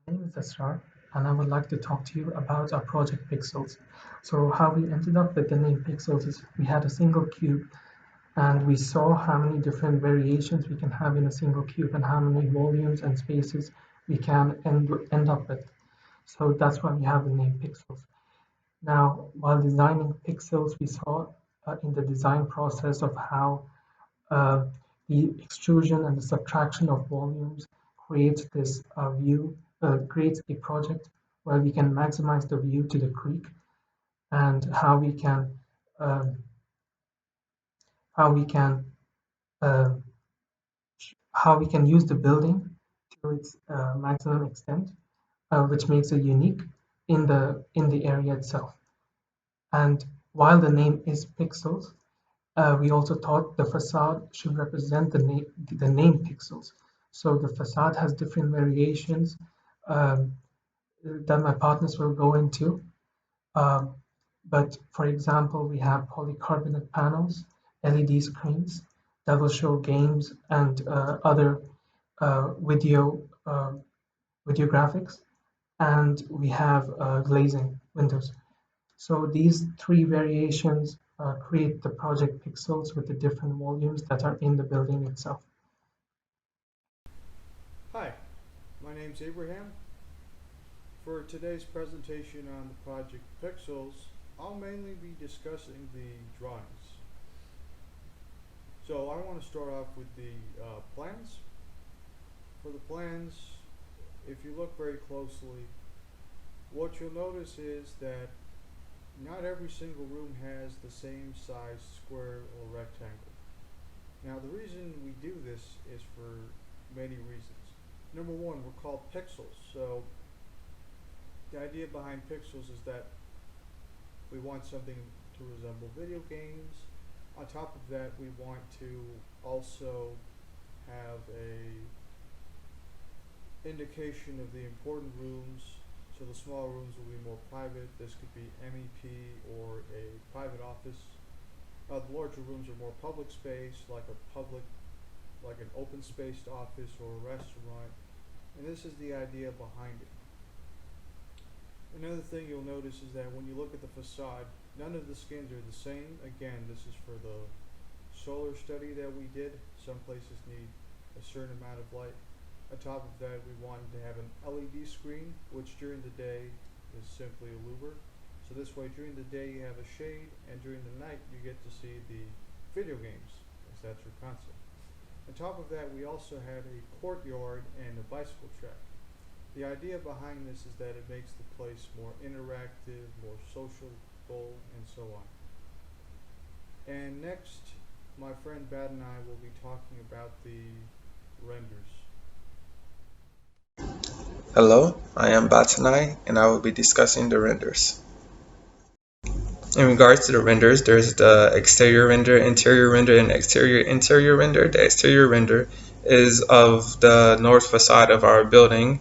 My name is Asrar, and I would like to talk to you about our project Pixels. So how we ended up with the name Pixels is we had a single cube and we saw how many different variations we can have in a single cube and how many volumes and spaces we can end up with. So that's why we have the name Pixels. Now, while designing Pixels, we saw in the design process of how uh, the extrusion and the subtraction of volumes creates this view, creates a project where we can maximize the view to the creek and um, how we can uh, how we can use the building to its maximum extent, which makes it unique in the area itself. And while the name is Pixels, we also thought the facade should represent the name pixels. So the facade has different variations um, that my partners will go into. Um, but for example, we have polycarbonate panels, LED screens that will show games and other video graphics, and we have glazing windows. So these three variations create the project pixels with the different volumes that are in the building itself. Hi, my name's Abraham. For today's presentation on the project Pixels, I'll mainly be discussing the drawings. So I want to start off with the plans. For the plans, if you look very closely, what you'll notice is that not every single room has the same size square or rectangle. Now the reason we do this is for many reasons. Number one, we're called pixels, so the idea behind pixels is that we want something to resemble video games. On top of that, we want to also have a indication of the important rooms. So the small rooms will be more private. This could be MEP or a private office. The larger rooms are more public space, like an open spaced office or a restaurant. And this is the idea behind it. Another thing you'll notice is that when you look at the facade, none of the skins are the same. Again, this is for the solar study that we did. Some places need a certain amount of light. On top of that, we wanted to have an LED screen, which during the day is simply a louver. So this way, during the day you have a shade, and during the night you get to see the video games, as that's your concept. On top of that, we also had a courtyard and a bicycle track. The idea behind this is that it makes the place more interactive, more sociable, and so on. And next, my friend Batanai will be talking about the renders. Hello, I am Batanai and I will be discussing the renders. In regards to the renders, there's the exterior render, interior render, and exterior-interior render. The exterior render is of the north facade of our building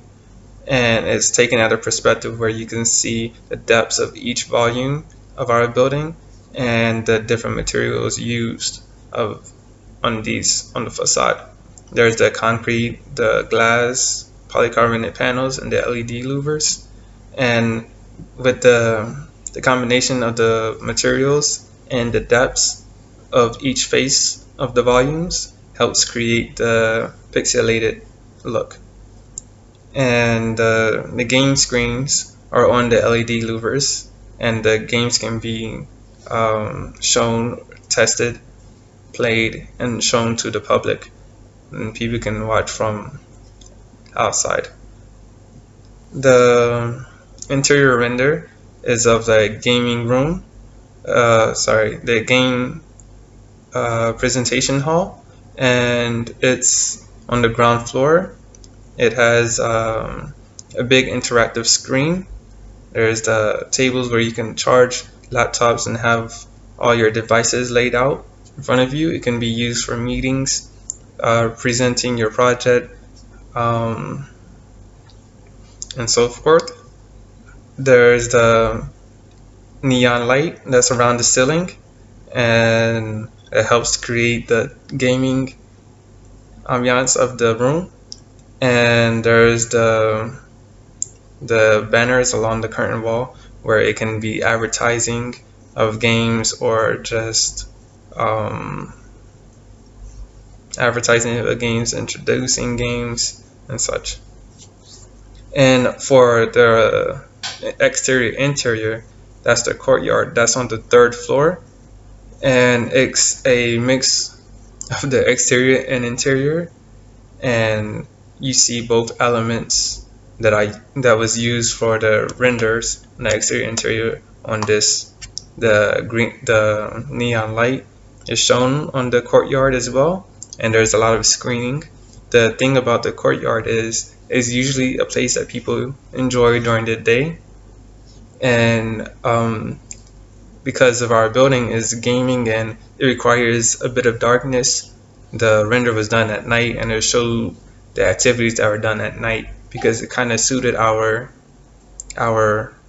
and it's taken at a perspective where you can see the depths of each volume of our building and the different materials used on the facade. There's the concrete, the glass, polycarbonate panels, and the LED louvers. And with the combination of the materials and the depths of each face of the volumes helps create the pixelated look. And the game screens are on the LED louvers, and the games can be shown, tested, played, and shown to the public, and people can watch from outside. The interior render is of the gaming room, the game presentation hall, and it's on the ground floor. It has a big interactive screen. There's the tables where you can charge laptops and have all your devices laid out in front of you. It can be used for meetings, presenting your project, um, and so forth. There's the neon light that's around the ceiling, and it helps create the gaming ambiance of the room. And there's the the banners along the curtain wall, where it can be advertising of games or just advertising of games, introducing games, and such. And for the exterior interior, that's the courtyard. That's on the third floor, and it's a mix of the exterior and interior. And you see both elements that was used for the renders on the exterior interior on this. The neon light is shown on the courtyard as well, and there's a lot of screening. The thing about the courtyard is usually a place that people enjoy during the day, and because of our building is gaming and it requires a bit of darkness, the render was done at night, and it showed the activities that were done at night because it kind of suited our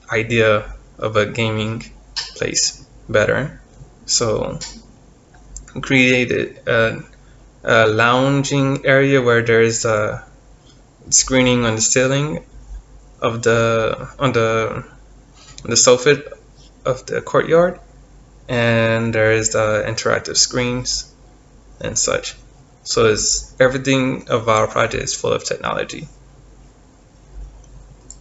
idea of a gaming place better. So created a lounging area where there's a screening on the ceiling of the soffit of the courtyard, and there's the interactive screens and such. So it's everything of our project is full of technology.